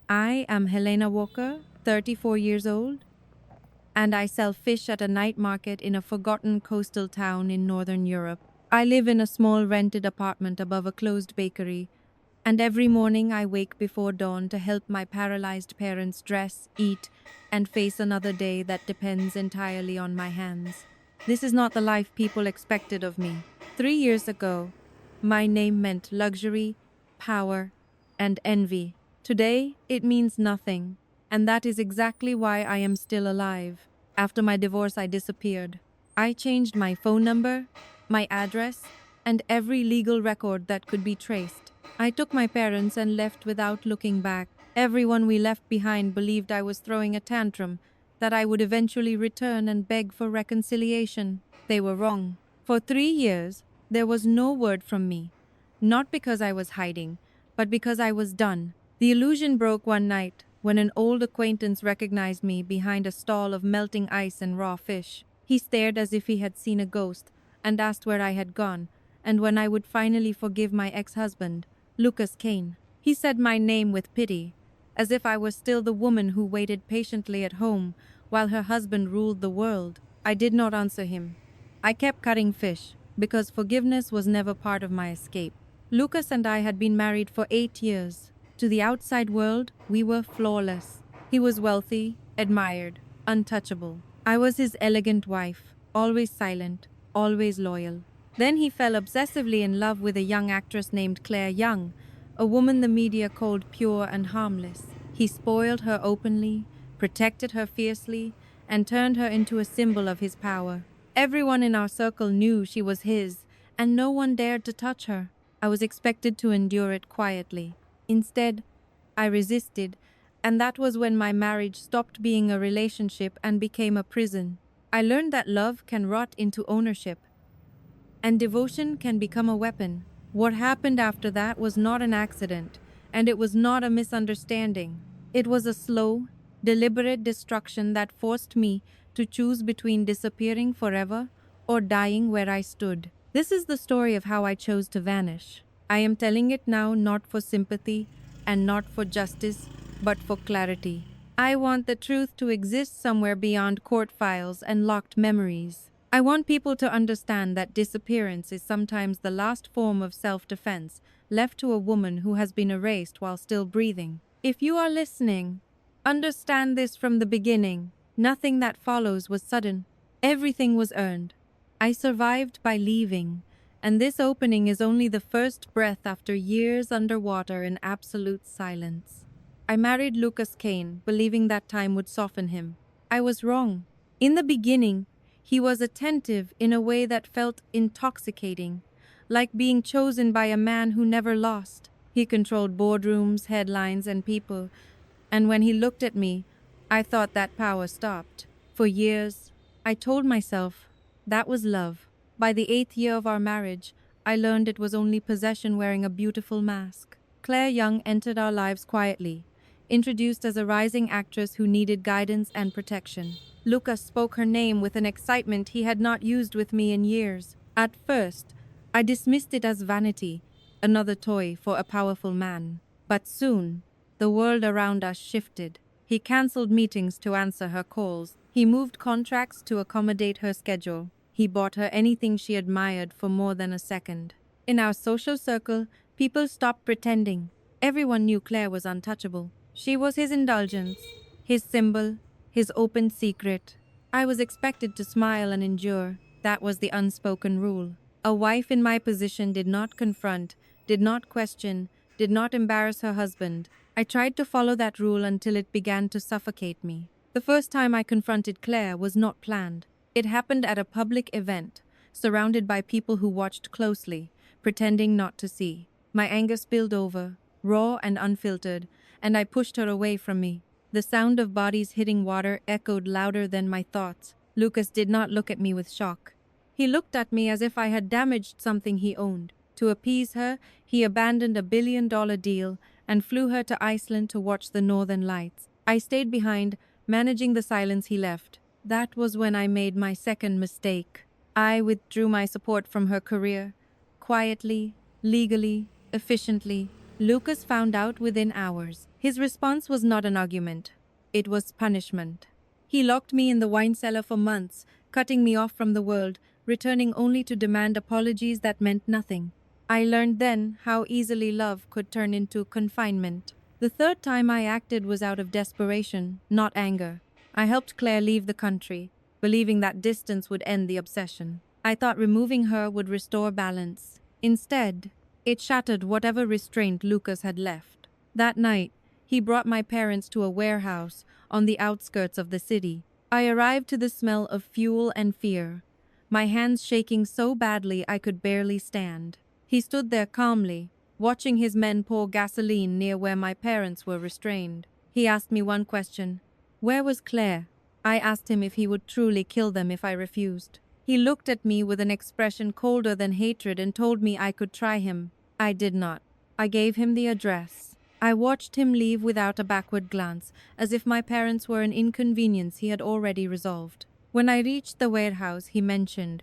I am Helena Walker, 34 years old, and I sell fish at a night market in a forgotten coastal town in northern Europe. I live in a small rented apartment above a closed bakery, and every morning I wake before dawn to help my paralyzed parents dress, eat, and face another day that depends entirely on my hands. This is not the life people expected of me. 3 years ago, my name meant luxury, power, and envy. Today, it means nothing, and that is exactly why I am still alive. After my divorce, I disappeared. I changed my phone number, my address, and every legal record that could be traced. I took my parents and left without looking back. Everyone we left behind believed I was throwing a tantrum, that I would eventually return and beg for reconciliation. They were wrong. For 3 years, there was no word from me. Not because I was hiding, but because I was done. The illusion broke one night when an old acquaintance recognized me behind a stall of melting ice and raw fish. He stared as if he had seen a ghost and asked where I had gone and when I would finally forgive my ex-husband, Lucas Kane. He said my name with pity, as if I was still the woman who waited patiently at home while her husband ruled the world. I did not answer him. I kept cutting fish, because forgiveness was never part of my escape. Lucas and I had been married for 8 years. To the outside world, we were flawless. He was wealthy, admired, untouchable. I was his elegant wife, always silent, always loyal. Then he fell obsessively in love with a young actress named Claire Young, a woman the media called pure and harmless. He spoiled her openly, protected her fiercely, and turned her into a symbol of his power. Everyone in our circle knew she was his, and no one dared to touch her. I was expected to endure it quietly. Instead, I resisted, and that was when my marriage stopped being a relationship and became a prison. I learned that love can rot into ownership, and devotion can become a weapon. What happened after that was not an accident, and it was not a misunderstanding. It was a slow, deliberate destruction that forced me to choose between disappearing forever or dying where I stood. This is the story of how I chose to vanish. I am telling it now not for sympathy and not for justice, but for clarity. I want the truth to exist somewhere beyond court files and locked memories. I want people to understand that disappearance is sometimes the last form of self-defense left to a woman who has been erased while still breathing. If you are listening, understand this from the beginning. Nothing that follows was sudden. Everything was earned. I survived by leaving, and this opening is only the first breath after years underwater in absolute silence. I married Lucas Kane, believing that time would soften him. I was wrong. In the beginning, he was attentive in a way that felt intoxicating, like being chosen by a man who never lost. He controlled boardrooms, headlines, and people, and when he looked at me, I thought that power stopped. For years, I told myself that was love. By the 8th year of our marriage, I learned it was only possession wearing a beautiful mask. Claire Young entered our lives quietly, introduced as a rising actress who needed guidance and protection. Lucas spoke her name with an excitement he had not used with me in years. At first, I dismissed it as vanity, another toy for a powerful man. But soon, the world around us shifted. He cancelled meetings to answer her calls. He moved contracts to accommodate her schedule. He bought her anything she admired for more than a second. In our social circle, people stopped pretending. Everyone knew Claire was untouchable. She was his indulgence, his symbol, his open secret. I was expected to smile and endure. That was the unspoken rule. A wife in my position did not confront, did not question, did not embarrass her husband. I tried to follow that rule until it began to suffocate me. The first time I confronted Claire was not planned. It happened at a public event, surrounded by people who watched closely, pretending not to see. My anger spilled over, raw and unfiltered, and I pushed her away from me. The sound of bodies hitting water echoed louder than my thoughts. Lucas did not look at me with shock. He looked at me as if I had damaged something he owned. To appease her, he abandoned a $1 billion deal and flew her to Iceland to watch the northern lights. I stayed behind, managing the silence he left. That was when I made my second mistake. I withdrew my support from her career, quietly, legally, efficiently. Lucas found out within hours. His response was not an argument, it was punishment. He locked me in the wine cellar for months, cutting me off from the world, returning only to demand apologies that meant nothing. I learned then how easily love could turn into confinement. The third time I acted was out of desperation, not anger. I helped Claire leave the country, believing that distance would end the obsession. I thought removing her would restore balance. Instead, it shattered whatever restraint Lucas had left. That night, he brought my parents to a warehouse on the outskirts of the city. I arrived to the smell of fuel and fear, my hands shaking so badly I could barely stand. He stood there calmly, watching his men pour gasoline near where my parents were restrained. He asked me one question. Where was Claire? I asked him if he would truly kill them if I refused. He looked at me with an expression colder than hatred and told me I could try him. I did not. I gave him the address. I watched him leave without a backward glance, as if my parents were an inconvenience he had already resolved. When I reached the warehouse he mentioned,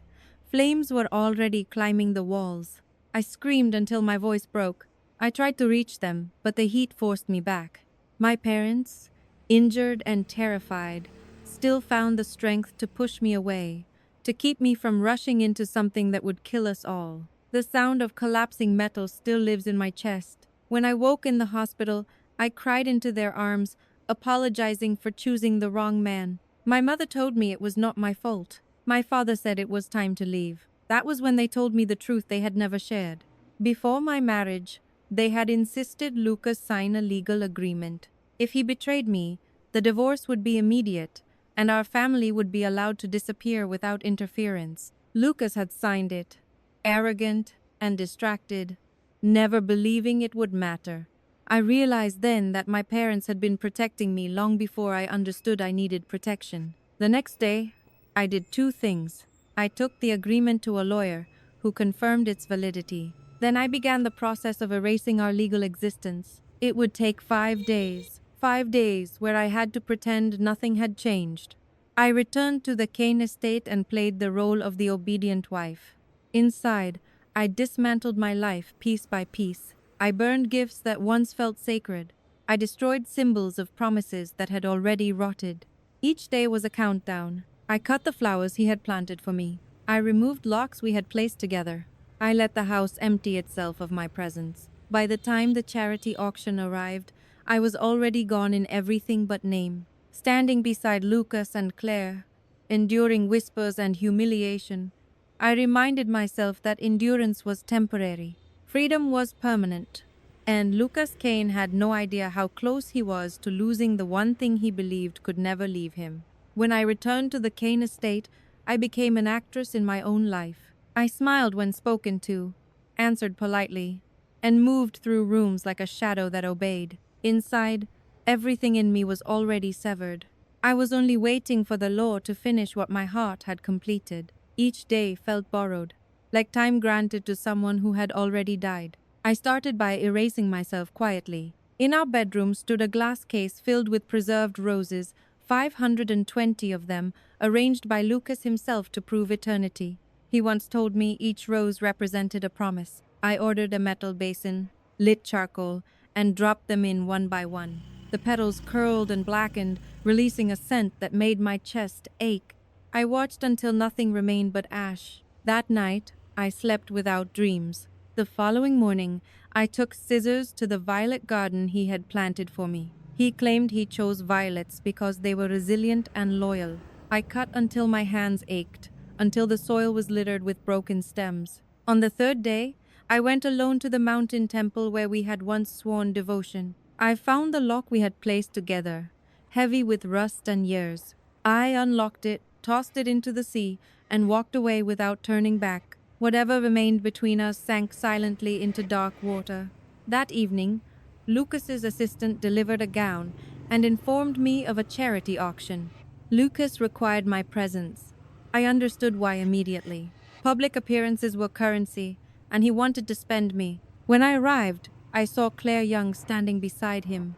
flames were already climbing the walls. I screamed until my voice broke. I tried to reach them, but the heat forced me back. My parents, injured and terrified, still found the strength to push me away, to keep me from rushing into something that would kill us all. The sound of collapsing metal still lives in my chest. When I woke in the hospital, I cried into their arms, apologizing for choosing the wrong man. My mother told me it was not my fault. My father said it was time to leave. That was when they told me the truth they had never shared. Before my marriage, they had insisted Lucas sign a legal agreement. If he betrayed me, the divorce would be immediate, and our family would be allowed to disappear without interference. Lucas had signed it, arrogant and distracted, never believing it would matter. I realized then that my parents had been protecting me long before I understood I needed protection. The next day, I did two things. I took the agreement to a lawyer, who confirmed its validity. Then I began the process of erasing our legal existence. It would take 5 days. 5 days where I had to pretend nothing had changed. I returned to the Kane estate and played the role of the obedient wife. Inside, I dismantled my life piece by piece. I burned gifts that once felt sacred. I destroyed symbols of promises that had already rotted. Each day was a countdown. I cut the flowers he had planted for me. I removed locks we had placed together. I let the house empty itself of my presence. By the time the charity auction arrived, I was already gone in everything but name. Standing beside Lucas and Claire, enduring whispers and humiliation, I reminded myself that endurance was temporary. Freedom was permanent, and Lucas Kane had no idea how close he was to losing the one thing he believed could never leave him. When I returned to the Kane estate, I became an actress in my own life. I smiled when spoken to, answered politely, and moved through rooms like a shadow that obeyed. Inside, everything in me was already severed. I was only waiting for the law to finish what my heart had completed. Each day felt borrowed, like time granted to someone who had already died. I started by erasing myself quietly. In our bedroom stood a glass case filled with preserved roses, 520 of them, arranged by Lucas himself to prove eternity. He once told me each rose represented a promise. I ordered a metal basin, lit charcoal, and dropped them in one by one. The petals curled and blackened, releasing a scent that made my chest ache. I watched until nothing remained but ash. That night, I slept without dreams. The following morning, I took scissors to the violet garden he had planted for me. He claimed he chose violets because they were resilient and loyal. I cut until my hands ached, until the soil was littered with broken stems. On the third day, I went alone to the mountain temple where we had once sworn devotion. I found the lock we had placed together, heavy with rust and years. I unlocked it, tossed it into the sea, and walked away without turning back. Whatever remained between us sank silently into dark water. That evening, Lucas's assistant delivered a gown and informed me of a charity auction. Lucas required my presence. I understood why immediately. Public appearances were currency, and he wanted to spend me. When I arrived, I saw Claire Young standing beside him,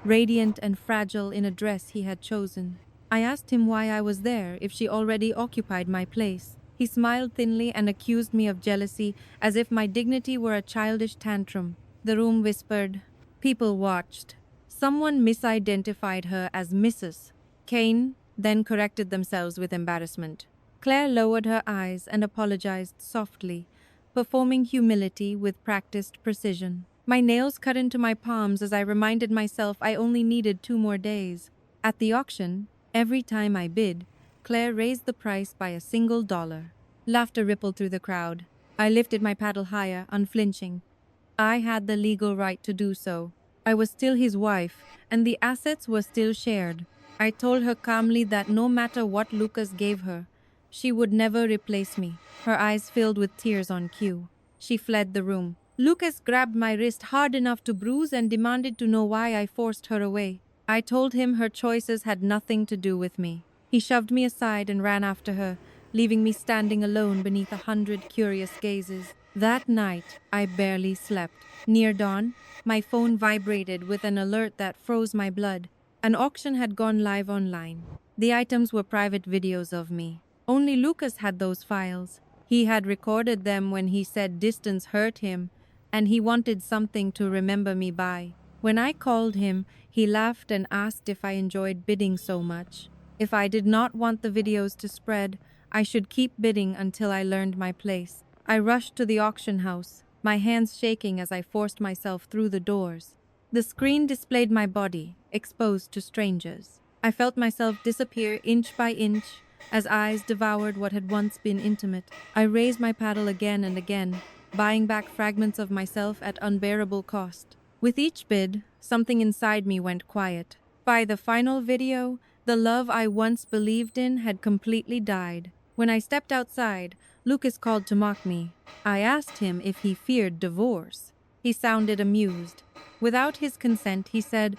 radiant and fragile in a dress he had chosen. I asked him why I was there if she already occupied my place. He smiled thinly and accused me of jealousy as if my dignity were a childish tantrum. The room whispered. People watched. Someone misidentified her as Mrs. Kane, then corrected themselves with embarrassment. Claire lowered her eyes and apologized softly, performing humility with practiced precision. My nails cut into my palms as I reminded myself I only needed 2 more days. At the auction, every time I bid, Claire raised the price by a single dollar. Laughter rippled through the crowd. I lifted my paddle higher, unflinching. I had the legal right to do so. I was still his wife, and the assets were still shared. I told her calmly that no matter what Lucas gave her, she would never replace me. Her eyes filled with tears on cue. She fled the room. Lucas grabbed my wrist hard enough to bruise and demanded to know why I forced her away. I told him her choices had nothing to do with me. He shoved me aside and ran after her, leaving me standing alone beneath 100 curious gazes. That night, I barely slept. Near dawn, my phone vibrated with an alert that froze my blood. An auction had gone live online. The items were private videos of me. Only Lucas had those files. He had recorded them when he said distance hurt him, and he wanted something to remember me by. When I called him, he laughed and asked if I enjoyed bidding so much. If I did not want the videos to spread, I should keep bidding until I learned my place. I rushed to the auction house, my hands shaking as I forced myself through the doors. The screen displayed my body, exposed to strangers. I felt myself disappear inch by inch as eyes devoured what had once been intimate. I raised my paddle again and again, buying back fragments of myself at unbearable cost. With each bid, something inside me went quiet. By the final video, the love I once believed in had completely died. When I stepped outside, Lucas called to mock me. I asked him if he feared divorce. He sounded amused. Without his consent, he said,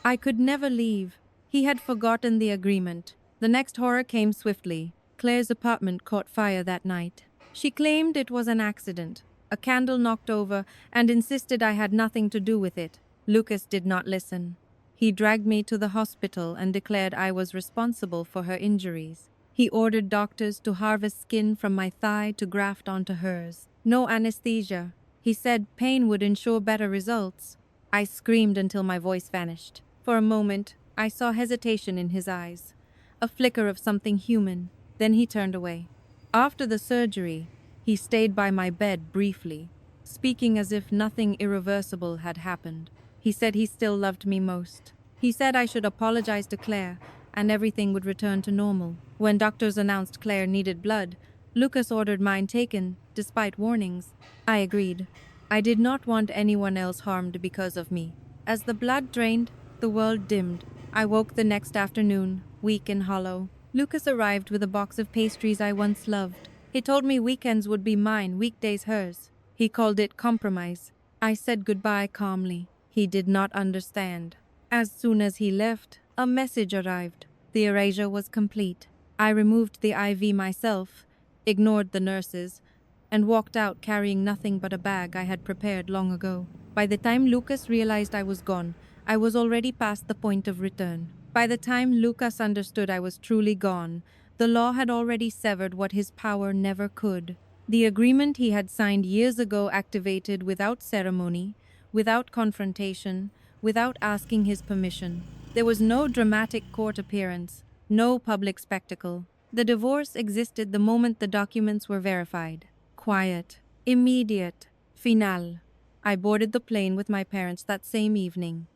I could never leave. He had forgotten the agreement. The next horror came swiftly. Claire's apartment caught fire that night. She claimed it was an accident. A candle knocked over and insisted I had nothing to do with it. Lucas did not listen. He dragged me to the hospital and declared I was responsible for her injuries. He ordered doctors to harvest skin from my thigh to graft onto hers. No anesthesia. He said pain would ensure better results. I screamed until my voice vanished. For a moment, I saw hesitation in his eyes, a flicker of something human. Then he turned away. After the surgery, he stayed by my bed briefly, speaking as if nothing irreversible had happened. He said he still loved me most. He said I should apologize to Claire and everything would return to normal. When doctors announced Claire needed blood, Lucas ordered mine taken, despite warnings. I agreed. I did not want anyone else harmed because of me. As the blood drained, the world dimmed. I woke the next afternoon, weak and hollow. Lucas arrived with a box of pastries I once loved. He told me weekends would be mine, weekdays hers. He called it compromise. I said goodbye calmly. He did not understand. As soon as he left, a message arrived. The erasure was complete. I removed the IV myself, ignored the nurses, and walked out carrying nothing but a bag I had prepared long ago. By the time Lucas realized I was gone, I was already past the point of return. By the time Lucas understood I was truly gone, the law had already severed what his power never could. The agreement he had signed years ago activated without ceremony, without confrontation, without asking his permission. There was no dramatic court appearance, no public spectacle. The divorce existed the moment the documents were verified. Quiet, immediate, final. I boarded the plane with my parents that same evening.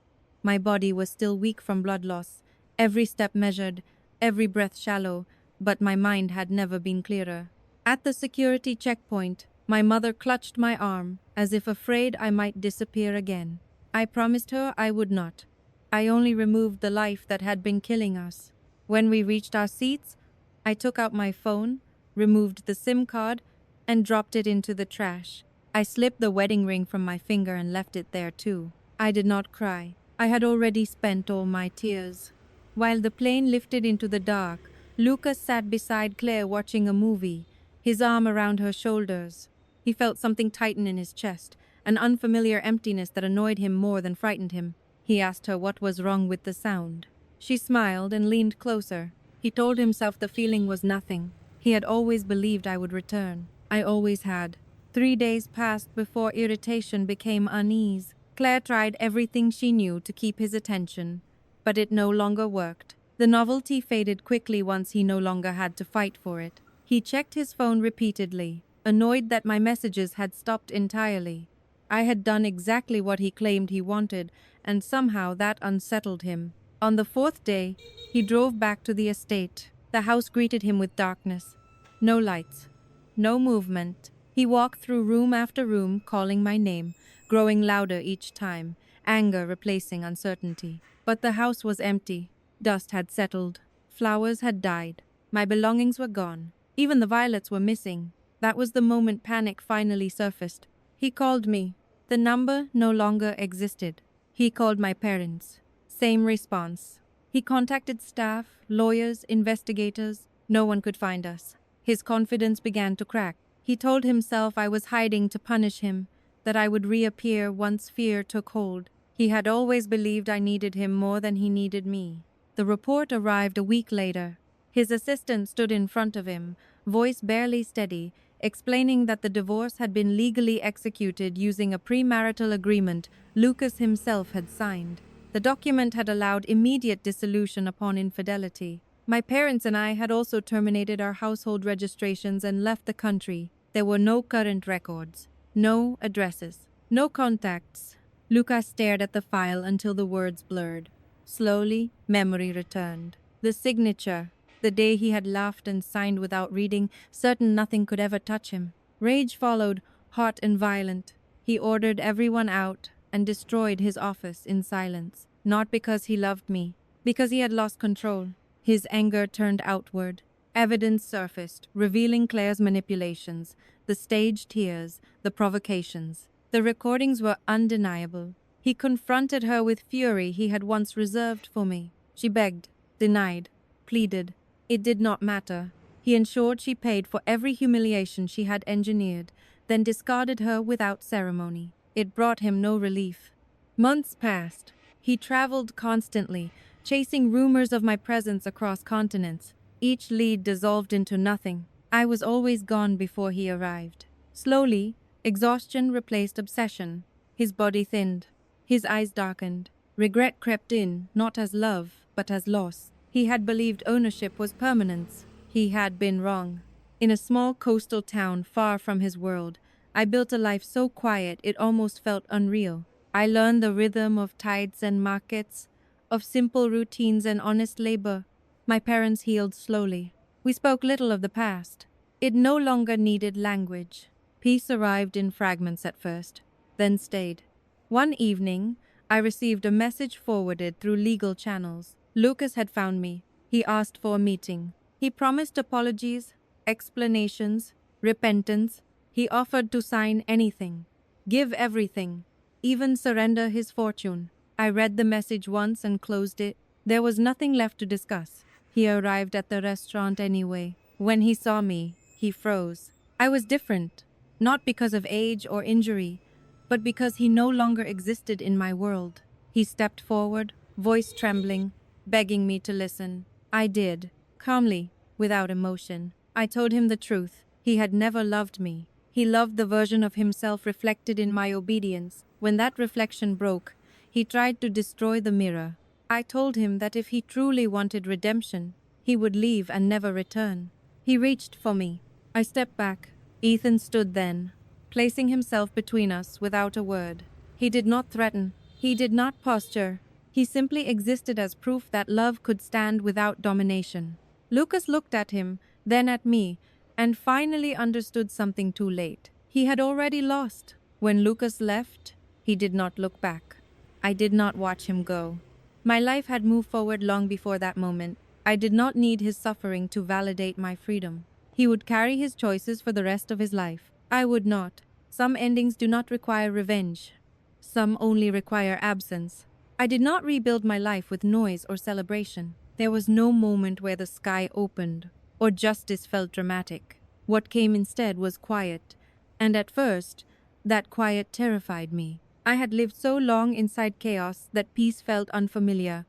My body was still weak from blood loss, every step measured, every breath shallow, but my mind had never been clearer. At the security checkpoint, my mother clutched my arm, as if afraid I might disappear again. I promised her I would not. I only removed the life that had been killing us. When we reached our seats, I took out my phone, removed the SIM card, and dropped it into the trash. I slipped the wedding ring from my finger and left it there too. I did not cry. I had already spent all my tears. While the plane lifted into the dark, Lucas sat beside Claire watching a movie, his arm around her shoulders. He felt something tighten in his chest, an unfamiliar emptiness that annoyed him more than frightened him. He asked her what was wrong with the sound. She smiled and leaned closer. He told himself the feeling was nothing. He had always believed I would return. I always had. 3 days passed before irritation became unease. Claire tried everything she knew to keep his attention, but it no longer worked. The novelty faded quickly once he no longer had to fight for it. He checked his phone repeatedly, annoyed that my messages had stopped entirely. I had done exactly what he claimed he wanted, and somehow that unsettled him. On the fourth day, he drove back to the estate. The house greeted him with darkness. No lights. No movement. He walked through room after room, calling my name, growing louder each time, anger replacing uncertainty. But the house was empty. Dust had settled. Flowers had died. My belongings were gone. Even the violets were missing. That was the moment panic finally surfaced. He called me. The number no longer existed. He called my parents. Same response. He contacted staff, lawyers, investigators. No one could find us. His confidence began to crack. He told himself I was hiding to punish him, that I would reappear once fear took hold. He had always believed I needed him more than he needed me. The report arrived a week later. His assistant stood in front of him, voice barely steady, explaining that the divorce had been legally executed using a premarital agreement Lucas himself had signed. The document had allowed immediate dissolution upon infidelity. My parents and I had also terminated our household registrations and left the country. There were no current records, no addresses, no contacts. Lucas stared at the file until the words blurred. Slowly, memory returned. The signature, the day he had laughed and signed without reading, certain nothing could ever touch him. Rage followed, hot and violent. He ordered everyone out and destroyed his office in silence. Not because he loved me, because he had lost control. His anger turned outward. Evidence surfaced, revealing Claire's manipulations, the staged tears, the provocations. The recordings were undeniable. He confronted her with fury he had once reserved for me. She begged, denied, pleaded. It did not matter. He ensured she paid for every humiliation she had engineered, then discarded her without ceremony. It brought him no relief. Months passed. He traveled constantly, chasing rumors of my presence across continents. Each lead dissolved into nothing. I was always gone before he arrived. Slowly, exhaustion replaced obsession. His body thinned. His eyes darkened. Regret crept in, not as love, but as loss. He had believed ownership was permanence. He had been wrong. In a small coastal town far from his world, I built a life so quiet it almost felt unreal. I learned the rhythm of tides and markets, of simple routines and honest labor. My parents healed slowly. We spoke little of the past. It no longer needed language. Peace arrived in fragments at first, then stayed. One evening, I received a message forwarded through legal channels. Lucas had found me. He asked for a meeting. He promised apologies, explanations, repentance. He offered to sign anything, give everything, even surrender his fortune. I read the message once and closed it. There was nothing left to discuss. He arrived at the restaurant anyway. When he saw me, he froze. I was different, not because of age or injury, but because he no longer existed in my world. He stepped forward, voice trembling, begging me to listen. I did, calmly, without emotion. I told him the truth. He had never loved me. He loved the version of himself reflected in my obedience. When that reflection broke, he tried to destroy the mirror. I told him that if he truly wanted redemption, he would leave and never return. He reached for me. I stepped back. Ethan stood then, placing himself between us without a word. He did not threaten. He did not posture. He simply existed as proof that love could stand without domination. Lucas looked at him, then at me, and finally understood something too late. He had already lost. When Lucas left, he did not look back. I did not watch him go. My life had moved forward long before that moment. I did not need his suffering to validate my freedom. He would carry his choices for the rest of his life. I would not. Some endings do not require revenge. Some only require absence. I did not rebuild my life with noise or celebration. There was no moment where the sky opened or justice felt dramatic. What came instead was quiet, and at first, that quiet terrified me. I had lived so long inside chaos that peace felt unfamiliar,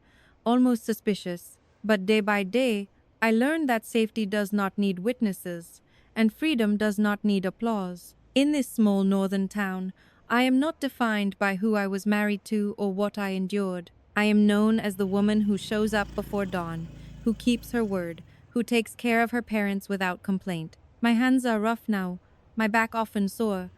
almost suspicious. But day by day, I learned that safety does not need witnesses, and freedom does not need applause. In this small northern town, I am not defined by who I was married to or what I endured. I am known as the woman who shows up before dawn, who keeps her word, who takes care of her parents without complaint. My hands are rough now, my back often sore,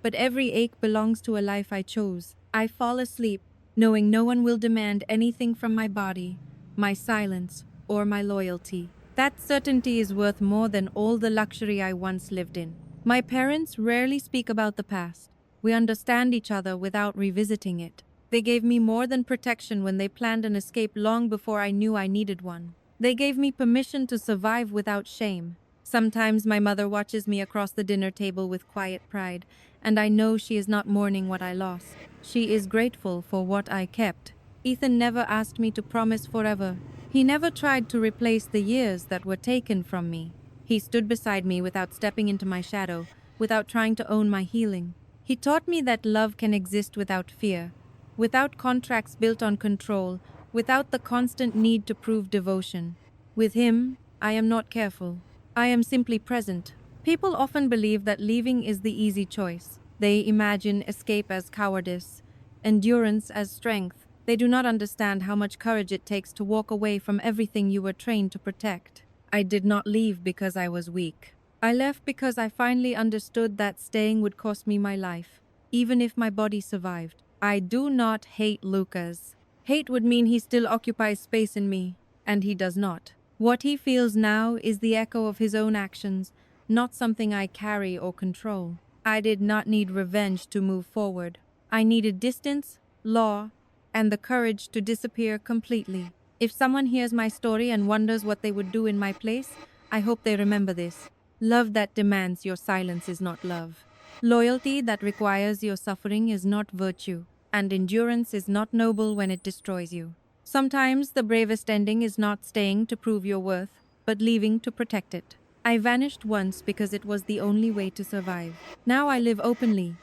but every ache belongs to a life I chose. I fall asleep, knowing no one will demand anything from my body, my silence, or my loyalty. That certainty is worth more than all the luxury I once lived in. My parents rarely speak about the past. We understand each other without revisiting it. They gave me more than protection when they planned an escape long before I knew I needed one. They gave me permission to survive without shame. Sometimes my mother watches me across the dinner table with quiet pride, and I know she is not mourning what I lost. She is grateful for what I kept. Ethan never asked me to promise forever. He never tried to replace the years that were taken from me. He stood beside me without stepping into my shadow, without trying to own my healing. He taught me that love can exist without fear, without contracts built on control, without the constant need to prove devotion. With him, I am not careful. I am simply present. People often believe that leaving is the easy choice. They imagine escape as cowardice, endurance as strength. They do not understand how much courage it takes to walk away from everything you were trained to protect. I did not leave because I was weak. I left because I finally understood that staying would cost me my life, even if my body survived. I do not hate Lucas. Hate would mean he still occupies space in me, and he does not. What he feels now is the echo of his own actions, not something I carry or control. I did not need revenge to move forward. I needed distance, law, and the courage to disappear completely. If someone hears my story and wonders what they would do in my place, I hope they remember this. Love that demands your silence is not love. Loyalty that requires your suffering is not virtue, and endurance is not noble when it destroys you. Sometimes the bravest ending is not staying to prove your worth, but leaving to protect it. I vanished once because it was the only way to survive. Now I live openly,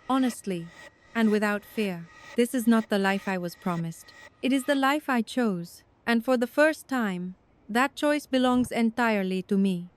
honestly, and without fear. This is not the life I was promised. It is the life I chose, and for the first time, that choice belongs entirely to me.